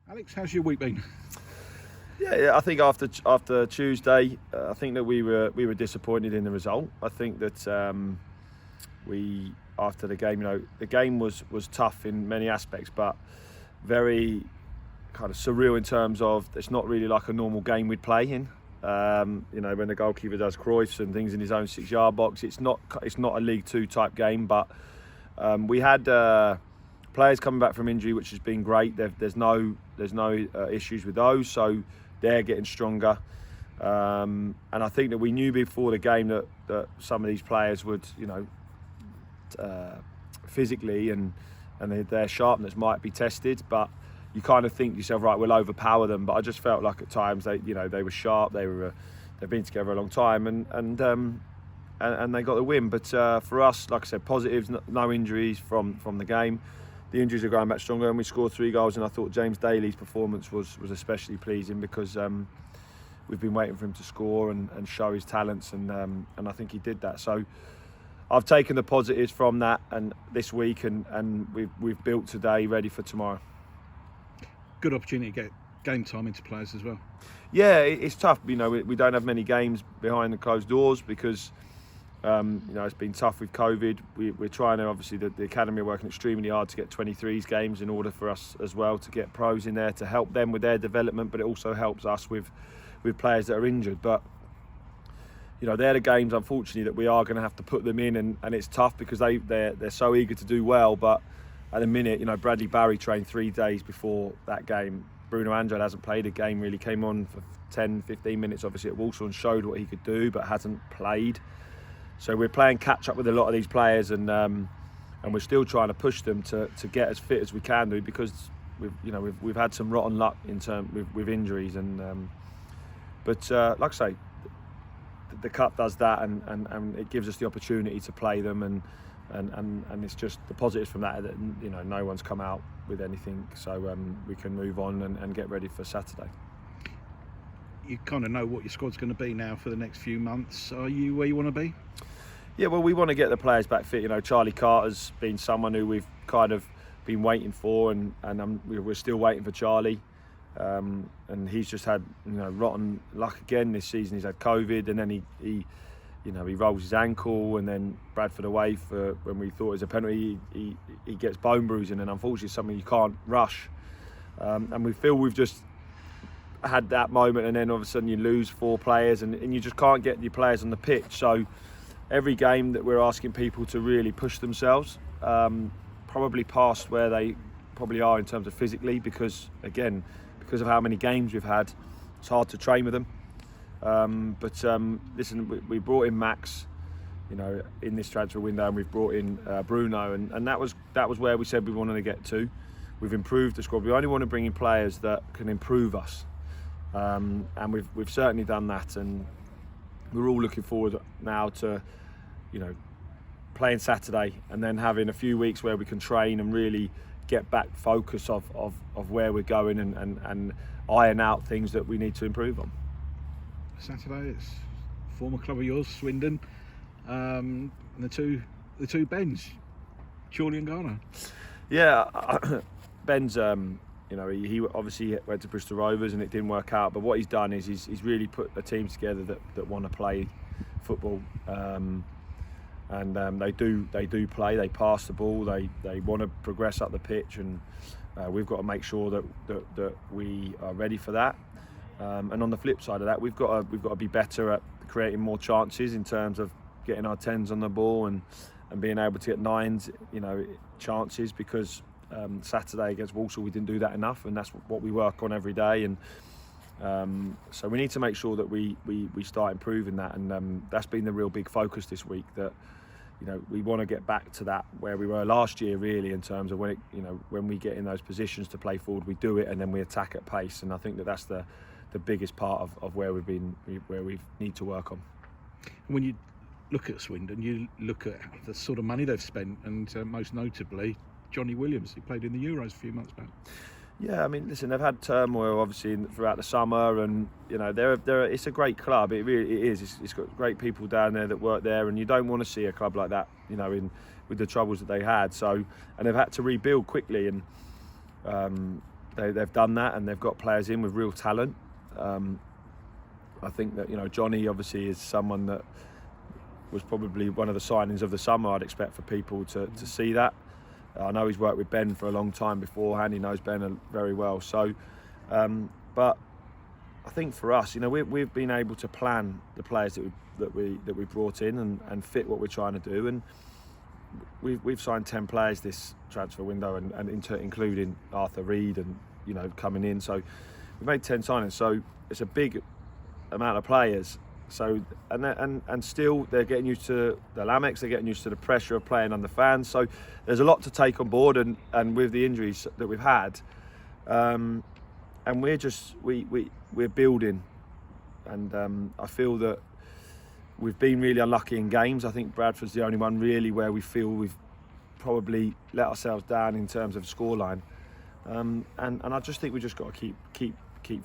Alex, how's your week been? Yeah, I think after Tuesday, I think that we were disappointed in the result. I think that we after the game, the game was tough in many aspects, but very kind of surreal in terms of it's not really like a normal game we'd play in. When the goalkeeper does Cruyffs and things in his own 6-yard box, it's not a League Two type game. But we had players coming back from injury, which has been great. There's no issues with those, so they're getting stronger. And I think that we knew before the game that some of these players would, physically and their sharpness might be tested, but you kind of think to yourself, right, we'll overpower them. But I just felt like at times they were sharp. They've been together a long time, and they got the win. But for us, like I said, positives, no injuries from the game. The injuries are going back stronger, and we scored 3 goals. And I thought James Daly's performance was especially pleasing because we've been waiting for him to score and show his talents, and I think he did that. So I've taken the positives from that and this week, and we've built today ready for tomorrow. Good opportunity to get game time into players as well. Yeah, it's tough. We don't have many games behind the closed doors because it's been tough with COVID. We're trying to, obviously, the academy are working extremely hard to get 23s games in order for us as well to get pros in there to help them with their development, but it also helps us with players that are injured. But they're the games, unfortunately, that we are going to have to put them in, and it's tough because they're so eager to do well. But at the minute, Bradley Barry trained 3 days before that game. Bruno Angel hasn't played a game really, came on for 10-15 minutes obviously at Walsall and showed what he could do, but hasn't played. So we're playing catch up with a lot of these players, and we're still trying to push them to get as fit as we can do, because we've had some rotten luck in terms with injuries, but like I say, the cup does that, and it gives us the opportunity to play them, and it's just the positives from that no one's come out with anything, so we can move on and get ready for Saturday. You kind of know what your squad's going to be now for the next few months. Are you where you want to be? Yeah, well, we want to get the players back fit. Charlie Carter's been someone who we've kind of been waiting for, and we're still waiting for Charlie. And he's just had rotten luck again this season. He's had COVID, and then he rolls his ankle, and then Bradford away for when we thought it was a penalty, he gets bone bruising, and unfortunately it's something you can't rush. And we feel we've just had that moment, and then all of a sudden you lose 4 players, and you just can't get your players on the pitch. So every game that we're asking people to really push themselves, probably past where they probably are in terms of physically, because of how many games we've had, it's hard to train with them. Listen, we brought in Max, in this transfer window, and we've brought in Bruno, and that was where we said we wanted to get to. We've improved the squad. We only want to bring in players that can improve us, and we've certainly done that. And we're all looking forward now to, playing Saturday, and then having a few weeks where we can train and really get back focus of where we're going, and iron out things that we need to improve on. Saturday, it's former club of yours, Swindon, and the two Bens, Chorley and Garner. Yeah, Ben's he obviously went to Bristol Rovers and it didn't work out, but what he's done is he's really put a team together that want to play football, and they do play, they pass the ball, they want to progress up the pitch, and we've got to make sure that we are ready for that. And on the flip side of that, we've got to be better at creating more chances in terms of getting our 10s on the ball and being able to get 9s, chances, because Saturday against Walsall we didn't do that enough, and that's what we work on every day. And so we need to make sure that we start improving that, and that's been the real big focus this week. That we want to get back to that where we were last year, really, in terms of when we get in those positions to play forward, we do it and then we attack at pace. And I think that's the biggest part of where we need to work on. When you look at Swindon, you look at the sort of money they've spent, and most notably Johnny Williams, who played in the Euros a few months back. Yeah, I mean, listen, they've had turmoil obviously throughout the summer, and it's a great club. It really is. It's got great people down there that work there, and you don't want to see a club like that, with the troubles that they had. So, and they've had to rebuild quickly, and they've done that, and they've got players in with real talent. I think that, you know, Johnny obviously is someone that was probably one of the signings of the summer. I'd expect for people to see that. I know he's worked with Ben for a long time beforehand. He knows Ben very well. So, but I think for us, you know, we've been able to plan the players that we brought in and fit what we're trying to do. And we've signed 10 players this transfer window, and including Arthur Reed and, you know, coming in. So we've made 10 signings. So it's a big amount of players. So and still they're getting used to the Lamex, they're getting used to the pressure of playing under fans. So there's a lot to take on board, and with the injuries that we've had, and we're building, and I feel that we've been really unlucky in games. I think Bradford's the only one really where we feel we've probably let ourselves down in terms of scoreline, and I just think we just got to keep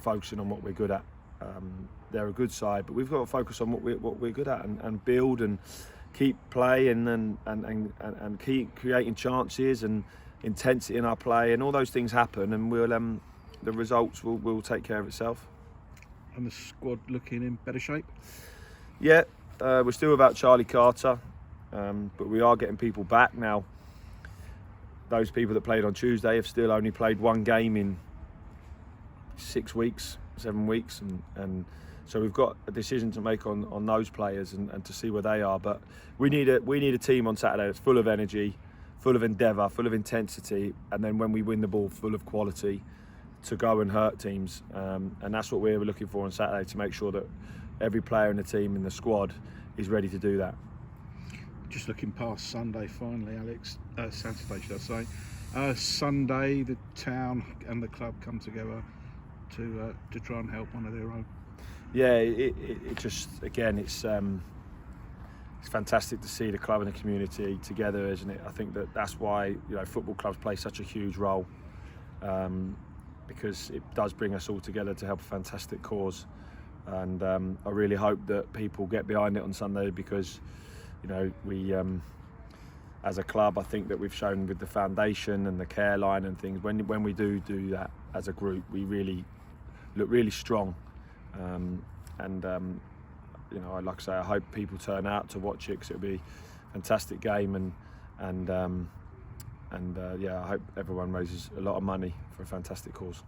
focusing on what we're good at. They're a good side, but we've got to focus on what we're good at, and build and keep playing and keep creating chances and intensity in our play, and all those things happen, and we'll the results will take care of itself. And the squad looking in better shape? Yeah, we're still without Charlie Carter, but we are getting people back now. Those people that played on Tuesday have still only played one game in 6 weeks, 7 weeks, and so we've got a decision to make on those players and to see where they are. But we need a team on Saturday that's full of energy, full of endeavour, full of intensity, and then when we win the ball, full of quality to go and hurt teams. And that's what we're looking for on Saturday, to make sure that every player in the team, in the squad, is ready to do that. Just looking past Sunday finally, Alex, Saturday should I say. Sunday, the town and the club come together to try and help one of their own. Yeah, it just, again, it's fantastic to see the club and the community together, isn't it? I think that's why, you know, football clubs play such a huge role, because it does bring us all together to help a fantastic cause. And I really hope that people get behind it on Sunday, because, you know, we as a club, I think that we've shown with the foundation and the care line and things, when we do that as a group, we really look really strong. You know, like I say, I hope people turn out to watch it, because it'll be a fantastic game, and yeah, I hope everyone raises a lot of money for a fantastic cause.